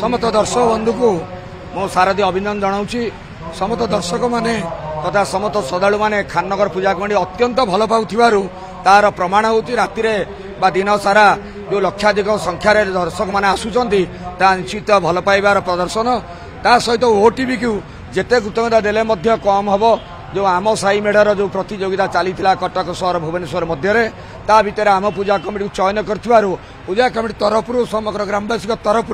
समस्त दर्शक बंधु को मो सारदी अभिनंदन जनाऊँगी। समस्त दर्शक माने तथा समस्त श्रद्धालु माने खाननगर पूजा कमिटी अत्यंत भल पाउथिबारु तार प्रमाण होती राति बा दिन सारा जो लक्षाधिक संख्यार दर्शक माने आसुचंती ता निश्चित भल पाइबार प्रदर्शन ता सहित ओटीवी को जेते कृतज्ञता देले मध्य कम हबो। जो आम साई मेढ़र जो प्रतियोगिता चली कटक सहर भुवनेश्वर मध्य ता भितर आम पूजा कमिटी चयन कर पूजा कमिटी तरफ समग्र ग्रामवासी तरफ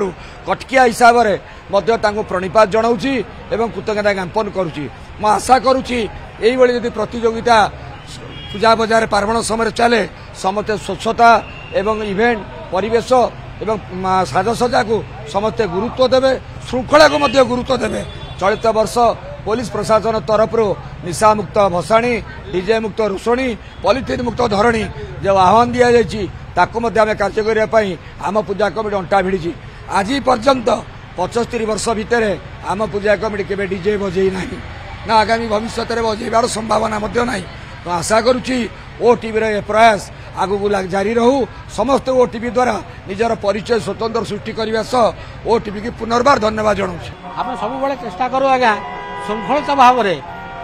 कटकिया हिसाब से प्रणिपात जनाऊँगी एवं कृतज्ञता ज्ञापन करुच्ची। मु आशा करुच्ची यदि प्रतियोगिता पूजा बजार पार्वण समय चले समस्ते स्वच्छता एवं इवेंट परिवेश एवं साजसज्जा को समस्ते गुरुत्व देवे, श्रृंखला को गुरुत्व देवे। चलित वर्ष पुलिस प्रशासन तरफ निशा मुक्त भसाणी, डीजे मुक्त रोषणी, पॉलिथिन मुक्त धरणी जो आह्वान दि जाइए आम कार्य करने आम पूजा कमिटी अंटा भिड़ी। आज पर्यंत 75 वर्ष भितर आम पूजा कमिटी केवे डीजे बजे ना आगामी भविष्य में बजेबार संभावना ना। तो आशा करुच्ची ओटीवी प्रयास आगू जारी रहू। समस्त ओटीवी द्वारा निजर परिचय स्वतंत्र सृष्टि करने सह ओटीवी की पुनर्बार धन्यवाद जनाऊँ। आप सब चेष्टा करूँ आज्ञा श्रृंखलित भाव में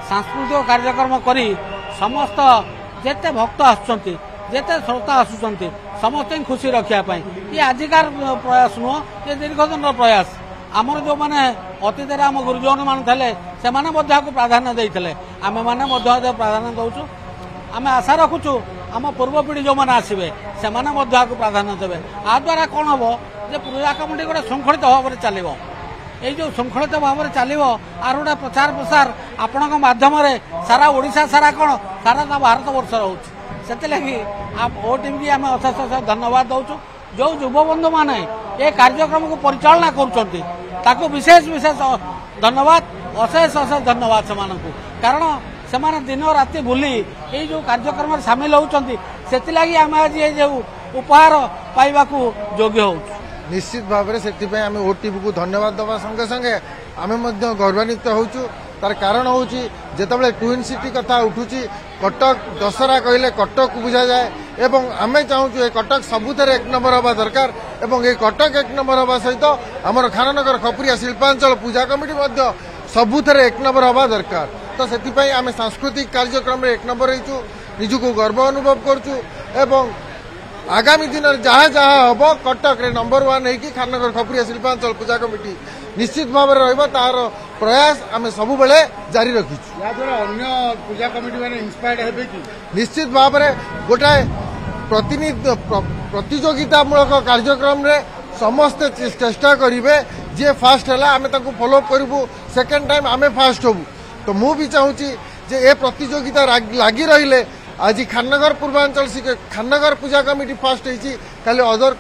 सांस्कृतिक कार्यक्रम करी समस्त जेते भक्त आसुचंती जेते श्रोता आसुचंती समस्त खुशी रखापी ये आजिकार प्रयास नुह ये दीर्घदिन प्रयास। आमर जो मैंने अतीत आम गुरुजन मान थे से प्राधान्य देते आम मैंने प्राधान्य दौचु। आम आशा रखुचु आम पूर्व पीढ़ी जो मैंने आसवे से प्राधान्य देवे। आ द्वारा कौन हम जे पूजा कमिटी गोटे श्रृंखलित भाव में चलो ये जो श्रृंखलित भाव में चलो आर गोटे प्रचार प्रसार आपण माध्यम सारा ओडिशा सारा कौन सारा भारत वर्ष रोचे से ओटीवी की आम अशेष अशेष धन्यवाद दौचु। जो युवबंधु मैंने ये कार्यक्रम को परिचालना कर विशेष विशेष धन्यवाद अशेष अशेष धन्यवाद से कारण से दिन राति बुली ये जो कार्यक्रम सामिल होती से आम आज ये जो उपहार पाइबा योग्य हो। निश्चित भाव में आम ओटीवी को धन्यवाद दवा संगे संगे आम गौरवान्वित होचु। तार कारण हूँ जिते ट्विन सिटी कथा उठुची कटक दशहरा कहले कटक को बुझा जाए एवं आमे चाहूँ ये कटक सबुथे एक नंबर हवा दरकार एवं ये कटक एक नंबर हवा सहित आमर खाननगर खपुरिया शिल्पांचल पूजा कमिटी सबुथे एक नंबर हवा दरकार। तो से आम सांस्कृतिक कार्यक्रम एक नंबर हो निजको गर्व अनुभव करुचु एवं आगामी दिन जहाँ जहाँ हम कटक रे नंबर 1 है खाननगर खपुरिया शिल्पांचल पूजा कमिटी निश्चित भाव में तार प्रयास आम सब बेले जारी रखीचु। अन्य पूजा कमिटी मैंने इंस्पायर्ड हेबे कि निश्चित भाव में गोटाए प्रतियोगितामूलक कार्यक्रम रे समस्ते चेष्टा करेंगे जे फास्ट है आम फॉलो करूँ सेकेंड टाइम आम फास्ट हबू। तो मु भी चाहूँगी जे ए प्रतियोगिता लगी रही आज खाननगर पूर्वांचल खाननगर पूजा कमिटी फास्ट होती खाली अदर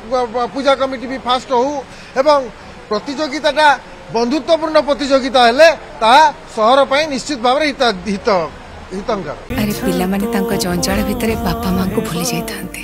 पूजा कमिटी भी फास्ट हो एवं प्रतियोगिता बंधुत्वपूर्ण प्रतियोगिता हेले सहर पर निश्चित भाव में हितंकर। अरे पिला माने तांको जंजाल भितरे बापा मां को भूली जाइथांते।